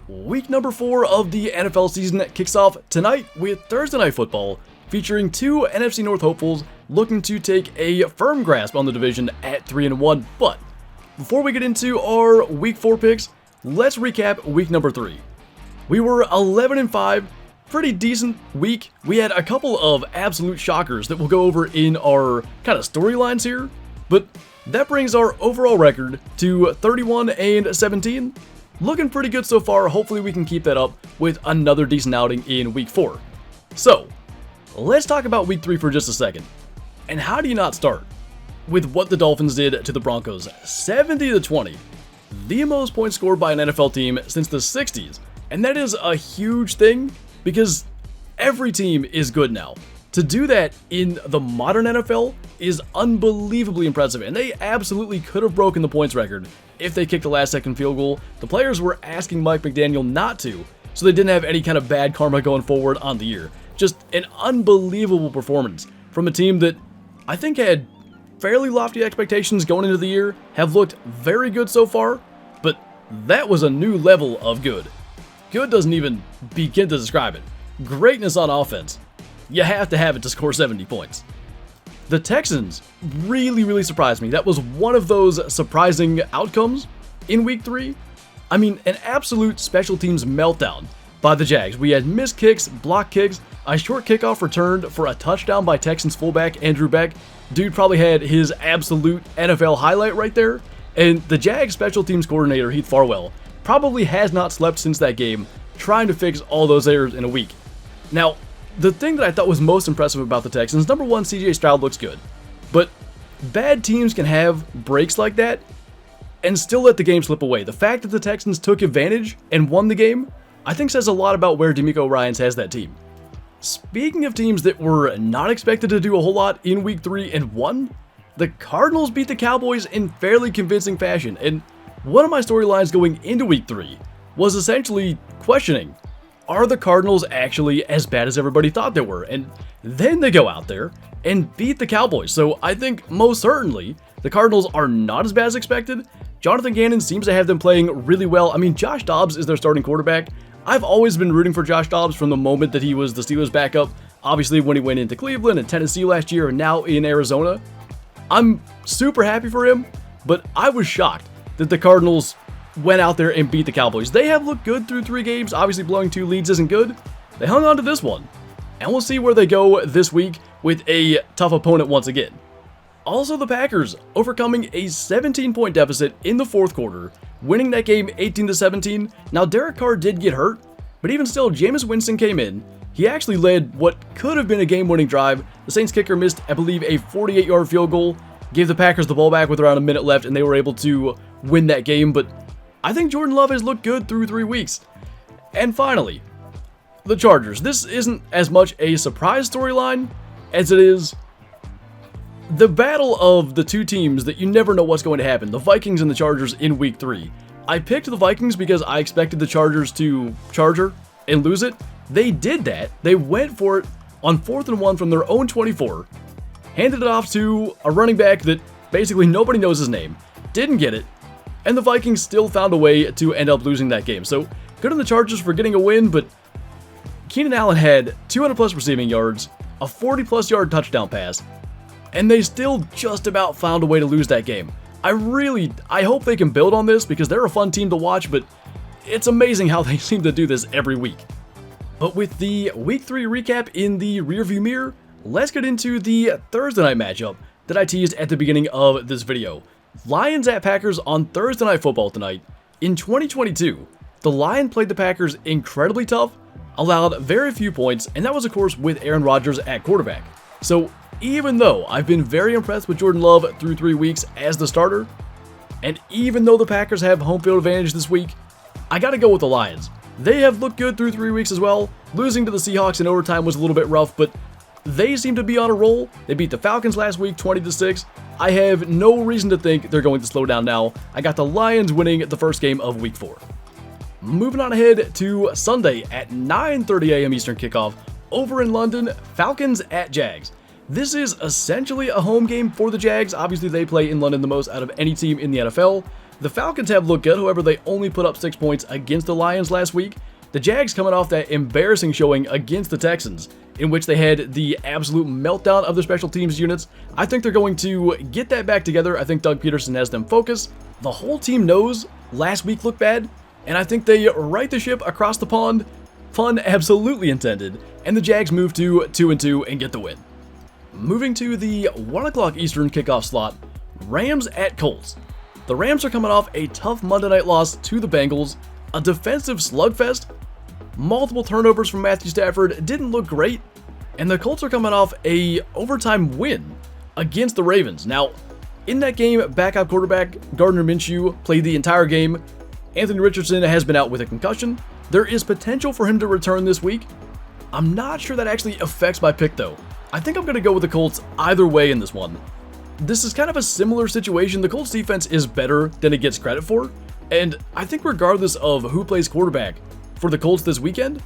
Week number 4 of the NFL season kicks off tonight with Thursday Night Football, featuring two NFC North hopefuls looking to take a firm grasp on the division at 3-1. But before we get into our Week 4 picks, let's recap Week number 3. We were 11-5, pretty decent week. We had a couple of absolute shockers that we'll go over in our kind of storylines here, but that brings our overall record to 31-17. Looking pretty good so far. Hopefully we can keep that up with another decent outing in Week 4. So, let's talk about Week 3 for just a second. And how do you not start with what the Dolphins did to the Broncos? 70-20. The most points scored by an NFL team since the 60s. And that is a huge thing because every team is good now. To do that in the modern NFL is unbelievably impressive, and they absolutely could have broken the points record if they kicked the last-second field goal. The players were asking Mike McDaniel not to, so they didn't have any kind of bad karma going forward on the year. Just an unbelievable performance from a team that I think had fairly lofty expectations going into the year, have looked very good so far, but that was a new level of good. Good doesn't even begin to describe it. Greatness on offense. You have to have it to score 70 points. The Texans really surprised me. That was one of those surprising outcomes in Week 3. I mean, an absolute special teams meltdown by the Jags. We had missed kicks, blocked kicks, a short kickoff returned for a touchdown by Texans fullback Andrew Beck. Dude probably had his absolute NFL highlight right there. And the Jags special teams coordinator, Heath Farwell, probably has not slept since that game, trying to fix all those errors in a week. Now, the thing that I thought was most impressive about the Texans, number one, CJ Stroud looks good. But bad teams can have breaks like that and still let the game slip away. The fact that the Texans took advantage and won the game, I think says a lot about where DeMeco Ryans has that team. Speaking of teams that were not expected to do a whole lot in Week 3 and won, the Cardinals beat the Cowboys in fairly convincing fashion. And one of my storylines going into Week 3 was essentially questioning, are the Cardinals actually as bad as everybody thought they were? And then they go out there and beat the Cowboys. So I think most certainly the Cardinals are not as bad as expected. Jonathan Gannon seems to have them playing really well. I mean, Josh Dobbs is their starting quarterback. I've always been rooting for Josh Dobbs from the moment that he was the Steelers' backup. Obviously, when he went into Cleveland and Tennessee last year and now in Arizona. I'm super happy for him, but I was shocked that the Cardinals went out there and beat the Cowboys. They have looked good through 3 games. Obviously, blowing 2 leads isn't good. They hung on to this one. And we'll see where they go this week with a tough opponent once again. Also, the Packers overcoming a 17-point deficit in the 4th quarter, winning that game 18-17. Now, Derek Carr did get hurt, but even still, Jameis Winston came in. He actually led what could have been a game-winning drive. The Saints kicker missed, I believe, a 48-yard field goal, gave the Packers the ball back with around a minute left, and they were able to win that game. But I think Jordan Love has looked good through 3 weeks. And finally, the Chargers. This isn't as much a surprise storyline as it is the battle of the two teams that you never know what's going to happen, the Vikings and the Chargers in Week 3. I picked the Vikings because I expected the Chargers to charger and lose it. They did that. They went for it on 4th and 1 from their own 24, handed it off to a running back that basically nobody knows his name, didn't get it, and the Vikings still found a way to end up losing that game. So, good on the Chargers for getting a win, but Keenan Allen had 200-plus receiving yards, a 40-plus yard touchdown pass, and they still just about found a way to lose that game. I hope they can build on this because they're a fun team to watch, but it's amazing how they seem to do this every week. But with the Week 3 recap in the rearview mirror, let's get into the Thursday night matchup that I teased at the beginning of this video. Lions at Packers on Thursday Night Football tonight. In 2022, the Lions played the Packers incredibly tough, allowed very few points, and that was of course with Aaron Rodgers at quarterback. So even though I've been very impressed with Jordan Love through 3 weeks as the starter, and even though the Packers have home field advantage this week, I gotta go with the Lions. They have looked good through 3 weeks as well. Losing to the Seahawks in overtime was a little bit rough, but they seem to be on a roll. They beat the Falcons last week 20-6. I have no reason to think they're going to slow down now. I got the Lions winning the first game of Week 4. Moving on ahead to Sunday at 9:30 a.m. Eastern kickoff over in London, Falcons at Jags. This is essentially a home game for the Jags. Obviously, they play in London the most out of any team in the NFL. The Falcons have looked good, however they only put up 6 points against the Lions last week. The Jags coming off that embarrassing showing against the Texans, in which they had the absolute meltdown of their special teams units. I think they're going to get that back together. I think Doug Peterson has them focused. The whole team knows last week looked bad, and I think they right the ship across the pond. Pun absolutely intended, and the Jags move to 2-2 and get the win. Moving to the 1 o'clock Eastern kickoff slot, Rams at Colts. The Rams are coming off a tough Monday night loss to the Bengals, a defensive slugfest. Multiple turnovers from Matthew Stafford didn't look great, and the Colts are coming off a overtime win against the Ravens. Now, in that game, backup quarterback Gardner Minshew played the entire game. Anthony Richardson has been out with a concussion. There is potential for him to return this week. I'm not sure that actually affects my pick though. I think I'm going to go with the Colts either way in this one. This is kind of a similar situation. The Colts defense is better than it gets credit for, and I think regardless of who plays quarterback for the Colts this weekend,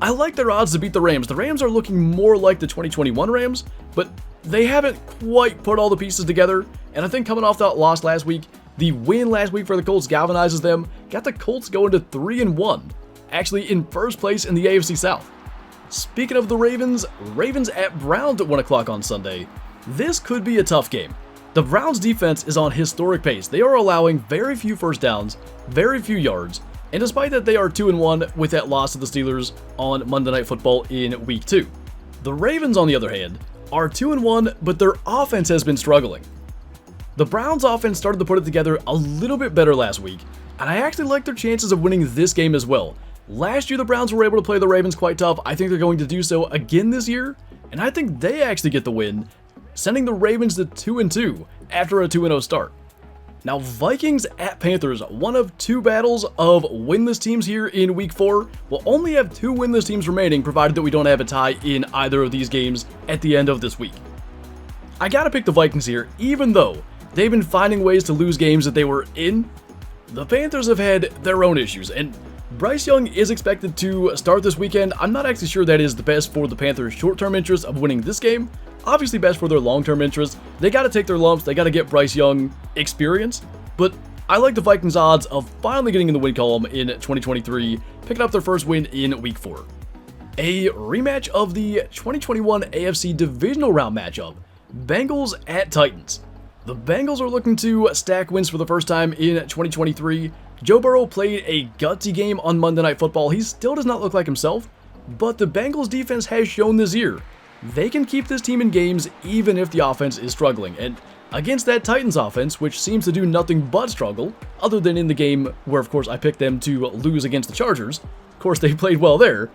I like their odds to beat the Rams. The Rams are looking more like the 2021 Rams, but they haven't quite put all the pieces together, and I think coming off that loss last week, the win last week for the Colts galvanizes them, got the Colts going to 3-1, actually in first place in the AFC South. Speaking of the Ravens, Ravens at Browns at 1 o'clock on Sunday. This could be a tough game. The Browns defense is on historic pace. They are allowing very few first downs, very few yards, and despite that they are 2-1 with that loss to the Steelers on Monday Night Football in Week 2. The Ravens, on the other hand, are 2-1, but their offense has been struggling. The Browns offense started to put it together a little bit better last week, and I actually like their chances of winning this game as well. Last year the Browns were able to play the Ravens quite tough. I think they're going to do so again this year, and I think they actually get the win, sending the Ravens to 2-2 after a 2-0 start. Now, Vikings at Panthers, one of two battles of winless teams here in Week 4. We'll only have 2 winless teams remaining, provided that we don't have a tie in either of these games at the end of this week. I gotta pick the Vikings here, even though they've been finding ways to lose games that they were in. The Panthers have had their own issues, and Bryce Young is expected to start this weekend. I'm not actually sure that is the best for the Panthers' short-term interest of winning this game. Obviously best for their long-term interest. They got to take their lumps. They got to get Bryce Young experience. But I like the Vikings' odds of finally getting in the win column in 2023, picking up their first win in Week 4. A rematch of the 2021 AFC divisional round matchup, Bengals at Titans. The Bengals are looking to stack wins for the first time in 2023. Joe Burrow played a gutsy game on Monday Night Football. He still does not look like himself, but the Bengals defense has shown this year they can keep this team in games even if the offense is struggling. And against that Titans offense, which seems to do nothing but struggle, other than in the game where, of course, I picked them to lose against the Chargers. Of course, they played well there.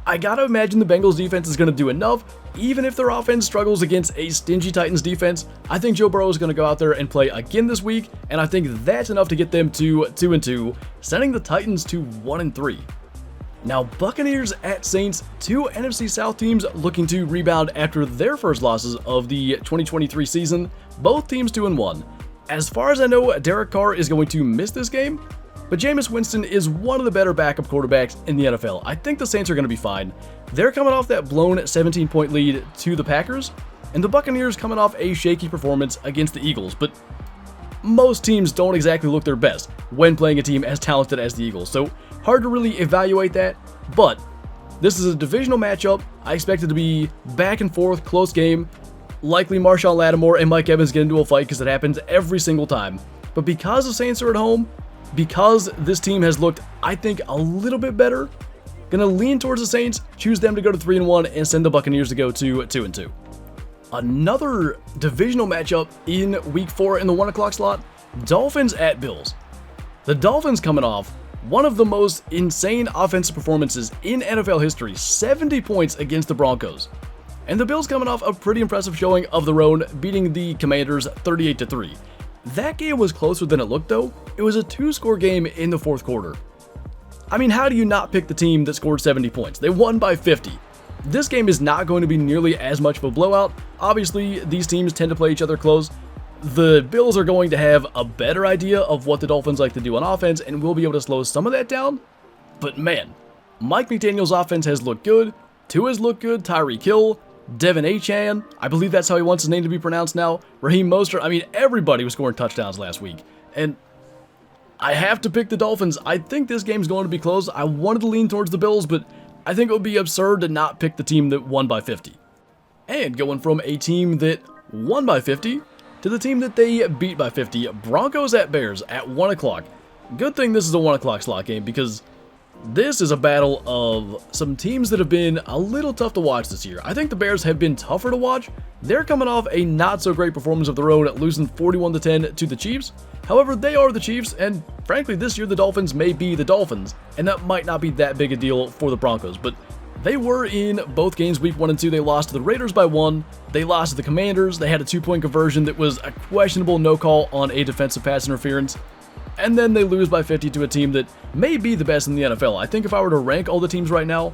I gotta imagine the Bengals defense is going to do enough, even if their offense struggles against a stingy Titans defense. I think Joe Burrow is going to go out there and play again this week, and I think that's enough to get them to 2-2, sending the Titans to 1-3. Now, Buccaneers at Saints, 2 NFC South teams looking to rebound after their first losses of the 2023 season, both teams 2-1. As far as I know, Derek Carr is going to miss this game, but Jameis Winston is one of the better backup quarterbacks in the NFL. I think the Saints are going to be fine. They're coming off that blown 17-point lead to the Packers, and the Buccaneers coming off a shaky performance against the Eagles, but most teams don't exactly look their best when playing a team as talented as the Eagles, so hard to really evaluate that, but this is a divisional matchup. I expect it to be back and forth, close game. Likely Marshawn Lattimore and Mike Evans get into a fight because it happens every single time. But because the Saints are at home, because this team has looked, I think, a little bit better, gonna lean towards the Saints, choose them to go to 3-1, and send the Buccaneers to go to 2-2. Another divisional matchup in Week 4 in the 1 o'clock slot, Dolphins at Bills. The Dolphins coming off one of the most insane offensive performances in NFL history, 70 points against the Broncos. And the Bills coming off a pretty impressive showing of their own, beating the Commanders 38-3. That game was closer than it looked though. It was a 2-score game in the fourth quarter. I mean, how do you not pick the team that scored 70 points? They won by 50. This game is not going to be nearly as much of a blowout. Obviously, these teams tend to play each other close. The Bills are going to have a better idea of what the Dolphins like to do on offense, and will be able to slow some of that down. But man, Mike McDaniel's offense has looked good. Tua's looked good. Tyreek Hill, Devin Achane, I believe that's how he wants his name to be pronounced now. Raheem Mostert, I mean, everybody was scoring touchdowns last week. And I have to pick the Dolphins. I think this game's going to be close. I wanted to lean towards the Bills, but I think it would be absurd to not pick the team that won by 50. And going from a team that won by 50 to the team that they beat by 50, Broncos at Bears at 1 o'clock. Good thing this is a 1 o'clock slot game, because this is a battle of some teams that have been a little tough to watch this year. I think the Bears have been tougher to watch. They're coming off a not so great performance of their own, losing 41-10 to the Chiefs. However, they are the Chiefs, and frankly, this year the Dolphins may be the Dolphins, and that might not be that big a deal for the Broncos, but they were in both games, week 1 and 2. They lost to the Raiders by 1. They lost to the Commanders. They had a 2-point conversion that was a questionable no call on a defensive pass interference. And then they lose by 50 to a team that may be the best in the NFL. I think if I were to rank all the teams right now,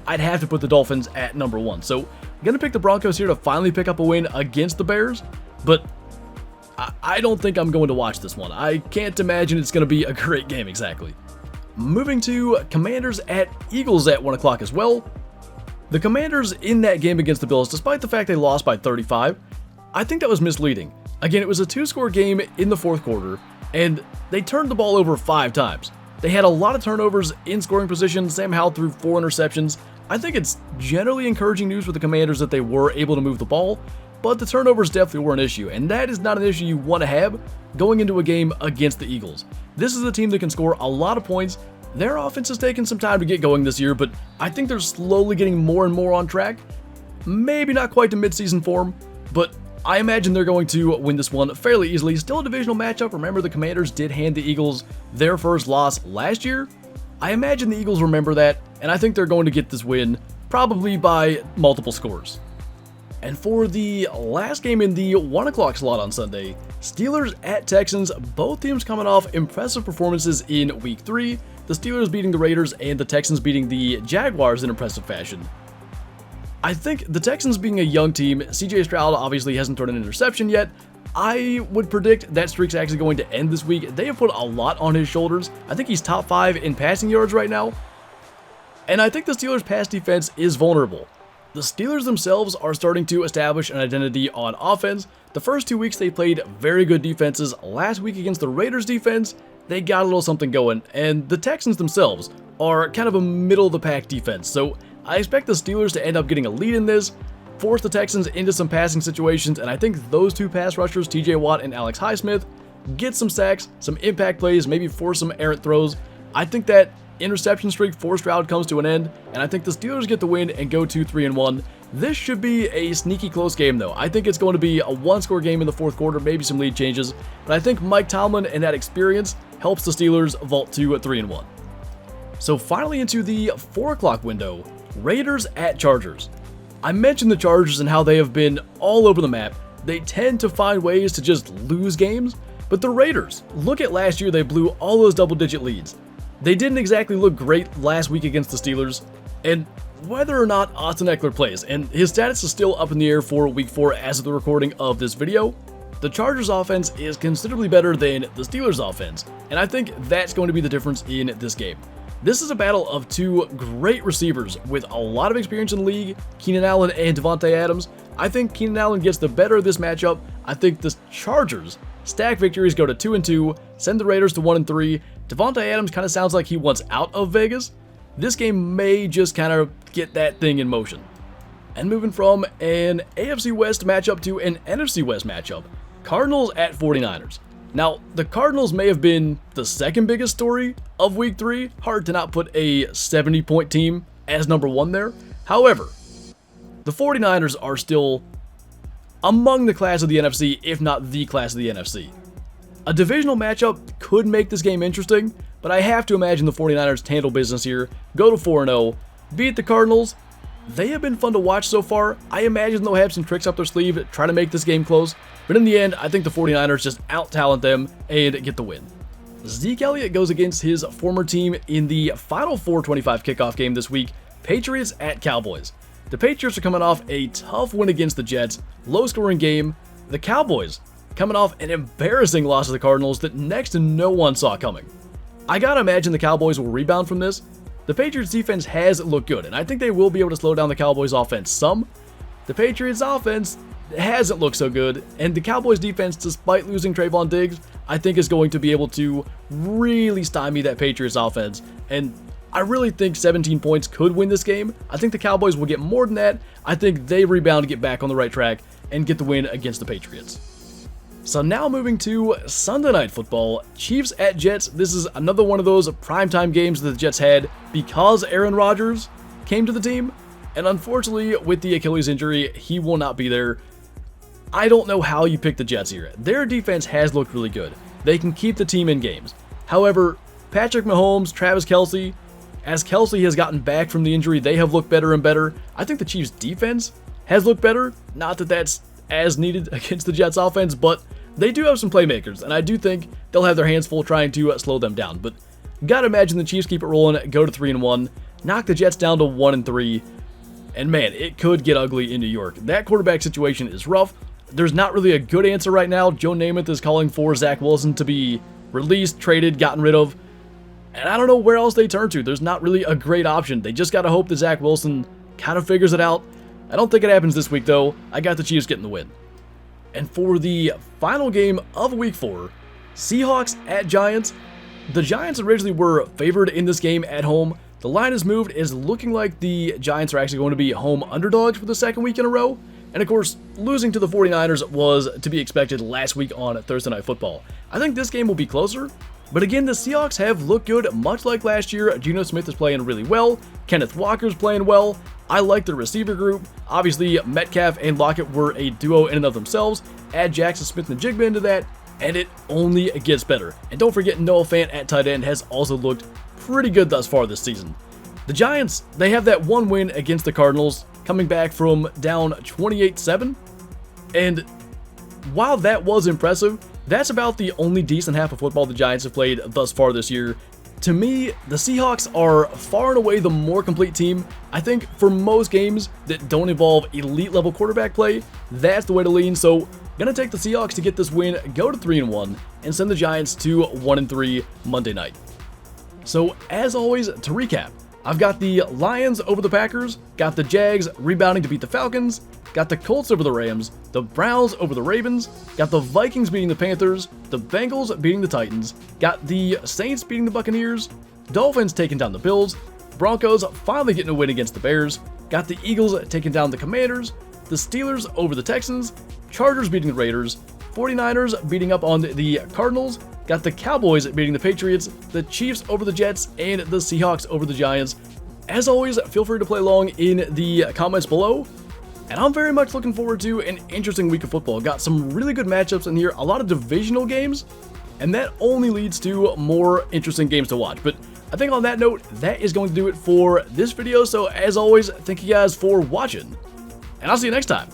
I'd have to put the Dolphins at number 1. So I'm going to pick the Broncos here to finally pick up a win against the Bears, but I don't think I'm going to watch this one. I can't imagine it's going to be a great game exactly. Moving to Commanders at Eagles at 1 o'clock as well. The Commanders in that game against the Bills, despite the fact they lost by 35, I think that was misleading. Again, it was a 2-score game in the fourth quarter, and they turned the ball over 5 times. They had a lot of turnovers in scoring position. Sam Howell threw 4 interceptions. I think it's generally encouraging news for the Commanders that they were able to move the ball, but the turnovers definitely were an issue, and that is not an issue you want to have going into a game against the Eagles. This is a team that can score a lot of points. Their offense has taken some time to get going this year, but I think they're slowly getting more and more on track. Maybe not quite to midseason form, but I imagine they're going to win this one fairly easily. Still a divisional matchup. Remember, the Commanders did hand the Eagles their first loss last year. I imagine the Eagles remember that, and I think they're going to get this win, probably by multiple scores. And for the last game in the 1 o'clock slot on Sunday, Steelers at Texans, both teams coming off impressive performances in Week 3, the Steelers beating the Raiders and the Texans beating the Jaguars in impressive fashion. I think the Texans being a young team, CJ Stroud obviously hasn't thrown an interception yet. I would predict that streak's actually going to end this week. They have put a lot on his shoulders. I think he's top 5 in passing yards right now. And I think the Steelers' pass defense is vulnerable. The Steelers themselves are starting to establish an identity on offense. The first 2 weeks they played very good defenses. Last week against the Raiders defense, they got a little something going. And the Texans themselves are kind of a middle-of-the-pack defense. So I expect the Steelers to end up getting a lead in this, force the Texans into some passing situations, and I think those 2 pass rushers, TJ Watt and Alex Highsmith, get some sacks, some impact plays, maybe force some errant throws. I think that interception streak for Stroud comes to an end, and I think the Steelers get the win and go 2-3-1. This should be a sneaky close game though. I think it's going to be a 1-score game in the fourth quarter, maybe some lead changes, but I think Mike Tomlin and that experience helps the Steelers vault to 3-1. So finally into the 4 o'clock window, Raiders at Chargers. I mentioned the Chargers and how they have been all over the map. They tend to find ways to just lose games, but the Raiders, look at last year, they blew all those double-digit leads. They didn't exactly look great last week against the Steelers, and whether or not Austin Eckler plays, and his status is still up in the air for Week 4 as of the recording of this video, the Chargers offense is considerably better than the Steelers offense, and I think that's going to be the difference in this game. This is a battle of 2 great receivers with a lot of experience in the league, Keenan Allen and Davante Adams. I think Keenan Allen gets the better of this matchup. I think the Chargers stack victories, go to 2-2, send the Raiders to 1-3. Davante Adams kind of sounds like he wants out of Vegas. This game may just kind of get that thing in motion. And moving from an AFC West matchup to an NFC West matchup, Cardinals at 49ers. Now, the Cardinals may have been the second biggest story of Week 3. Hard to not put a 70-point team as number 1 there. However, the 49ers are still among the class of the NFC, if not the class of the NFC. A divisional matchup could make this game interesting, but I have to imagine the 49ers handle business here, go to 4-0, beat the Cardinals. They have been fun to watch so far. I imagine they'll have some tricks up their sleeve, try to make this game close, but in the end, I think the 49ers just out-talent them and get the win. Zeke Elliott goes against his former team in the final 4:25 kickoff game this week, Patriots at Cowboys. The Patriots are coming off a tough win against the Jets, low-scoring game. The Cowboys coming off an embarrassing loss to the Cardinals that next to no one saw coming. I gotta imagine the Cowboys will rebound from this. The Patriots defense has looked good, and I think they will be able to slow down the Cowboys offense some. The Patriots offense hasn't looked so good, and the Cowboys defense, despite losing Trayvon Diggs, I think is going to be able to really stymie that Patriots offense, and I really think 17 points could win this game. I think the Cowboys will get more than that. I think they rebound to get back on the right track and get the win against the Patriots. So now moving to Sunday Night Football, Chiefs at Jets. This is another one of those primetime games that the Jets had because Aaron Rodgers came to the team, and unfortunately with the Achilles injury, he will not be there. I don't know how you pick the Jets here. Their defense has looked really good. They can keep the team in games. However, Patrick Mahomes, Travis Kelce, as Kelce has gotten back from the injury, they have looked better and better. I think the Chiefs' defense has looked better. Not that that's as needed against the Jets' offense, but they do have some playmakers, and I do think they'll have their hands full trying to slow them down. But gotta imagine the Chiefs keep it rolling, go to 3-1, knock the Jets down to 1-3, and man, it could get ugly in New York. That quarterback situation is rough. There's not really a good answer right now. Joe Namath is calling for Zach Wilson to be released, traded, gotten rid of. And I don't know where else they turn to. There's not really a great option. They just got to hope that Zach Wilson kind of figures it out. I don't think it happens this week, though. I got the Chiefs getting the win. And for the final game of Week 4, Seahawks at Giants. The Giants originally were favored in this game at home. The line has moved. It's looking like the Giants are actually going to be home underdogs for the second week in a row. And of course, losing to the 49ers was to be expected last week on Thursday Night Football. I think this game will be closer. But again, the Seahawks have looked good, much like last year. Geno Smith is playing really well. Kenneth Walker's playing well. I like the receiver group. Obviously, Metcalf and Lockett were a duo in and of themselves. Add Jackson Smith and Jigba into that, and it only gets better. And don't forget, Noah Fant at tight end has also looked pretty good thus far this season. The Giants, they have that one win against the Cardinals, coming back from down 28-7. And while that was impressive, that's about the only decent half of football the Giants have played thus far this year. To me, the Seahawks are far and away the more complete team. I think for most games that don't involve elite level quarterback play, that's the way to lean. So, gonna take the Seahawks to get this win, go to 3-1, and send the Giants to 1-3 Monday night. So, as always, to recap, I've got the Lions over the Packers, got the Jags rebounding to beat the Falcons, got the Colts over the Rams, the Browns over the Ravens, got the Vikings beating the Panthers, the Bengals beating the Titans, got the Saints beating the Buccaneers, Dolphins taking down the Bills, Broncos finally getting a win against the Bears, got the Eagles taking down the Commanders, the Steelers over the Texans, Chargers beating the Raiders, 49ers beating up on the Cardinals, got the Cowboys beating the Patriots, the Chiefs over the Jets, and the Seahawks over the Giants. As always, feel free to play along in the comments below. And I'm very much looking forward to an interesting week of football. Got some really good matchups in here, a lot of divisional games, and that only leads to more interesting games to watch. But I think on that note, that is going to do it for this video. So as always, thank you guys for watching, and I'll see you next time.